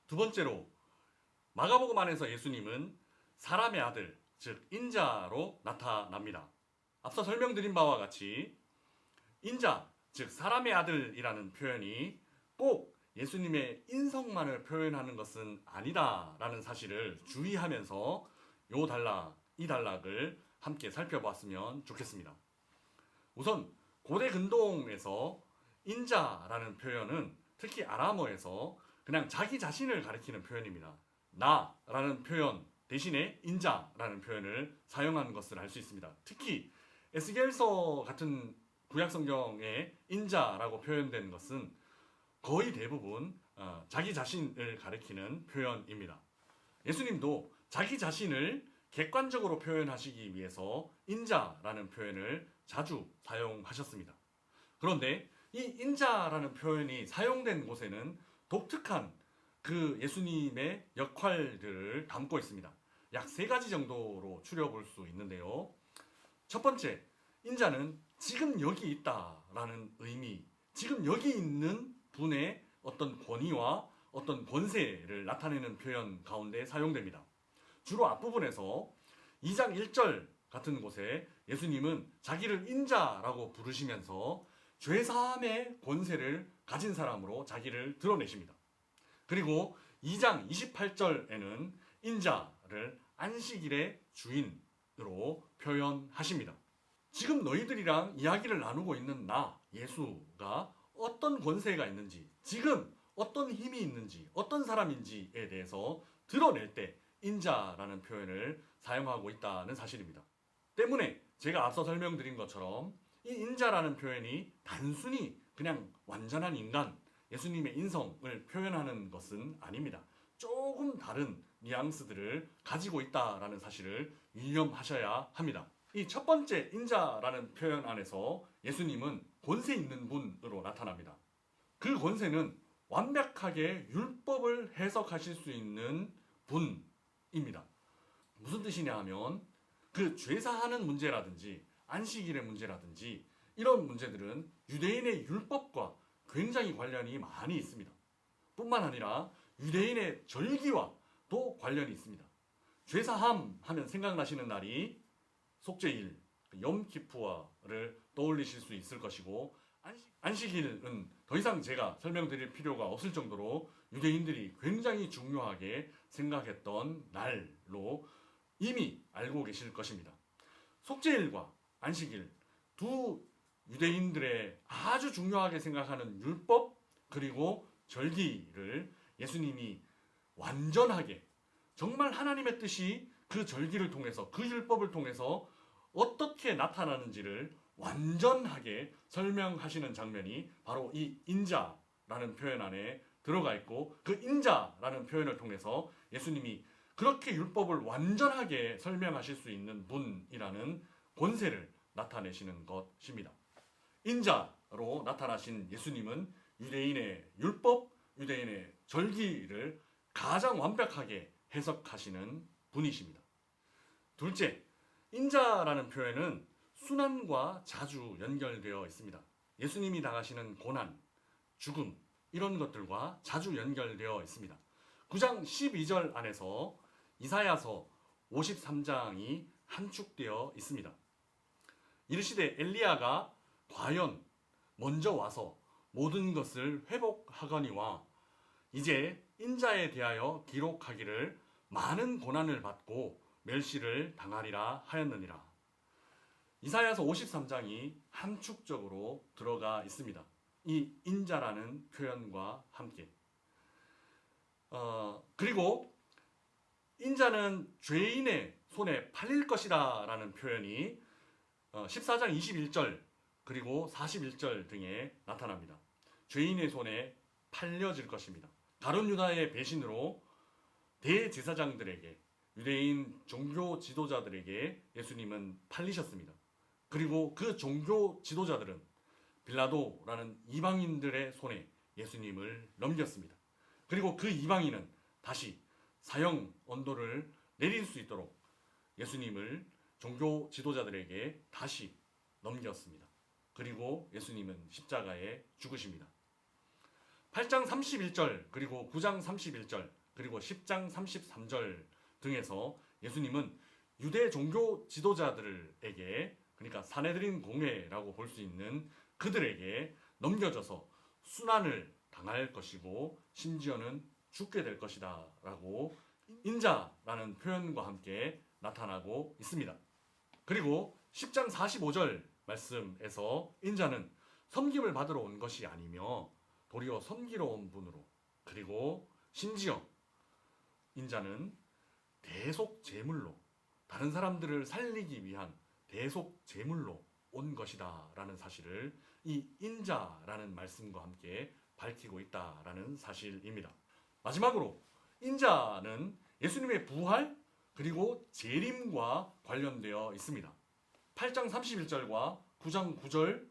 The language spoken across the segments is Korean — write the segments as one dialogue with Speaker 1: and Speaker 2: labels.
Speaker 1: 두 번째로 마가복음 안에서 예수님은 사람의 아들, 즉 인자로 나타납니다. 앞서 설명드린 바와 같이 인자, 즉 사람의 아들이라는 표현이 꼭 예수님의 인성만을 표현하는 것은 아니다라는 사실을 주의하면서 요 단락, 이 단락을 함께 살펴봤으면 좋겠습니다. 우선 고대 근동에서 인자라는 표현은 특히 아람어에서 그냥 자기 자신을 가리키는 표현입니다. 나라는 표현 대신에 인자라는 표현을 사용한 것을 알 수 있습니다. 특히 에스겔서 같은 구약성경에 인자라고 표현된 것은 거의 대부분 자기 자신을 가리키는 표현입니다. 예수님도 자기 자신을 객관적으로 표현하시기 위해서 인자라는 표현을 자주 사용하셨습니다. 그런데 이 인자라는 표현이 사용된 곳에는 독특한 그 예수님의 역할들을 담고 있습니다. 약 세 가지 정도로 추려볼 수 있는데요. 첫 번째, 인자는 지금 여기 있다라는 의미, 지금 여기 있는 분의 어떤 권위와 어떤 권세를 나타내는 표현 가운데 사용됩니다. 주로 앞부분에서 2장 1절 같은 곳에 예수님은 자기를 인자라고 부르시면서 죄사함의 권세를 가진 사람으로 자기를 드러내십니다. 그리고 2장 28절에는 인자를 안식일의 주인으로 표현하십니다. 지금 너희들이랑 이야기를 나누고 있는 나, 예수가 어떤 권세가 있는지, 지금 어떤 힘이 있는지, 어떤 사람인지에 대해서 드러낼 때 인자라는 표현을 사용하고 있다는 사실입니다. 때문에 제가 앞서 설명드린 것처럼 이 인자라는 표현이 단순히 그냥 완전한 인간, 예수님의 인성을 표현하는 것은 아닙니다. 조금 다른 뉘앙스들을 가지고 있다라는 사실을 유념하셔야 합니다. 이 첫 번째 인자라는 표현 안에서 예수님은 권세 있는 분으로 나타납니다. 그 권세는 완벽하게 율법을 해석하실 수 있는 분입니다. 무슨 뜻이냐 하면 그 죄사하는 문제라든지 안식일의 문제라든지 이런 문제들은 유대인의 율법과 굉장히 관련이 많이 있습니다. 뿐만 아니라 유대인의 절기와 또 관련이 있습니다. 죄사함 하면 생각나시는 날이 속죄일, 염키푸아를 떠올리실 수 있을 것이고 안식일은 더 이상 제가 설명드릴 필요가 없을 정도로 유대인들이 굉장히 중요하게 생각했던 날로 이미 알고 계실 것입니다. 속죄일과 안식일 두 유대인들의 아주 중요하게 생각하는 율법 그리고 절기를 예수님이 완전하게 정말 하나님의 뜻이 그 절기를 통해서 그 율법을 통해서 어떻게 나타나는지를 완전하게 설명하시는 장면이 바로 이 인자라는 표현 안에 들어가 있고 그 인자라는 표현을 통해서 예수님이 그렇게 율법을 완전하게 설명하실 수 있는 분이라는 권세를 나타내시는 것입니다. 인자로 나타나신 예수님은 유대인의 율법, 유대인의 절기를 가장 완벽하게 해석하시는 분이십니다. 둘째, 인자라는 표현은 순환과 자주 연결되어 있습니다. 예수님이 당하시는 고난, 죽음 이런 것들과 자주 연결되어 있습니다. 9장 12절 안에서 이사야서 53장이 함축되어 있습니다. 이르시되 엘리야가 과연 먼저 와서 모든 것을 회복하거니와 이제 인자에 대하여 기록하기를 많은 고난을 받고 멸시를 당하리라 하였느니라. 이사야서 53장이 함축적으로 들어가 있습니다. 이 인자라는 표현과 함께. 그리고 인자는 죄인의 손에 팔릴 것이다 라는 표현이 14장 21절 그리고 41절 등에 나타납니다. 죄인의 손에 팔려질 것입니다. 가룟 유다의 배신으로 대제사장들에게 유대인 종교 지도자들에게 예수님은 팔리셨습니다. 그리고 그 종교 지도자들은 빌라도라는 이방인들의 손에 예수님을 넘겼습니다. 그리고 그 이방인은 다시 사형 언도를 내릴 수 있도록 예수님을 종교 지도자들에게 다시 넘겼습니다. 그리고 예수님은 십자가에 죽으십니다. 8장 31절 그리고 9장 31절 그리고 10장 33절 등에서 예수님은 유대 종교 지도자들에게, 그러니까 사내들인 공회라고 볼 수 있는 그들에게 넘겨져서 순환을 당할 것이고 심지어는 죽게 될 것이다 라고 인자라는 표현과 함께 나타나고 있습니다. 그리고 10장 45절 말씀에서 인자는 섬김을 받으러 온 것이 아니며 도리어 섬기러 온 분으로, 그리고 심지어 인자는 대속 제물로, 다른 사람들을 살리기 위한 대속 제물로 온 것이다 라는 사실을 이 인자라는 말씀과 함께 밝히고 있다라는 사실입니다. 마지막으로 인자는 예수님의 부활 그리고 재림과 관련되어 있습니다. 8장 31절과 9장 9절,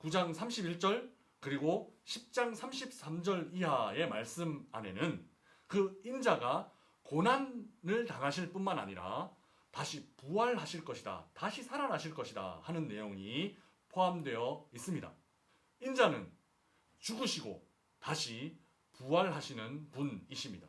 Speaker 1: 9장 31절, 그리고 10장 33절 이하의 말씀 안에는 그 인자가 고난을 당하실 뿐만 아니라 다시 부활하실 것이다, 다시 살아나실 것이다 하는 내용이 포함되어 있습니다. 인자는 죽으시고 다시 부활하시는 분이십니다.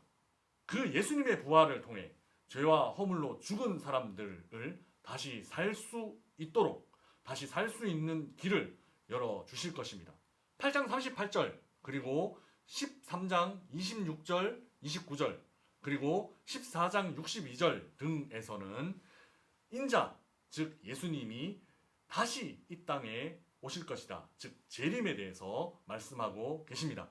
Speaker 1: 그 예수님의 부활을 통해 죄와 허물로 죽은 사람들을 다시 살 수 있도록, 다시 살 수 있는 길을 열어주실 것입니다. 8장 38절, 그리고 13장 26절, 29절, 그리고 14장 62절 등에서는 인자, 즉 예수님이 다시 이 땅에 오실 것이다, 즉 재림에 대해서 말씀하고 계십니다.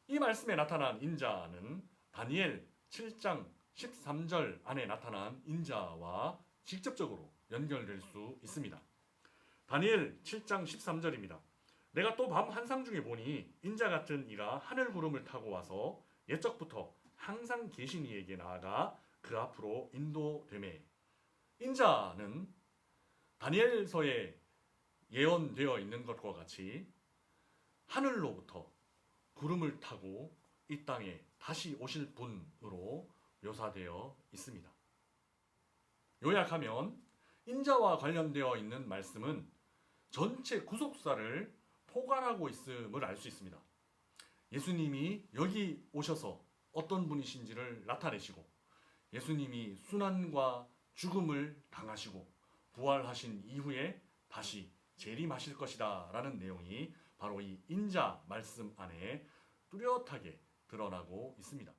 Speaker 1: 이 말씀에 나타난 인자는 다니엘 7장 13절 안에 나타난 인자와 직접적으로 연결될 수 있습니다. 다니엘 7장 13절입니다. 내가 또 밤 환상 중에 보니 인자 같은 이가 하늘 구름을 타고 와서 옛적부터 항상 계신 이에게 나아가 그 앞으로 인도되매. 인자는 다니엘서에 예언되어 있는 것과 같이 하늘로부터 구름을 타고 이 땅에 다시 오실 분으로 묘사되어 있습니다. 요약하면 인자와 관련되어 있는 말씀은 전체 구속사를 포괄하고 있음을 알 수 있습니다. 예수님이 여기 오셔서 어떤 분이신지를 나타내시고, 예수님이 순환과 죽음을 당하시고 부활하신 이후에 다시 재림하실 것이다 라는 내용이 바로 이 인자 말씀 안에 뚜렷하게 드러나고 있습니다.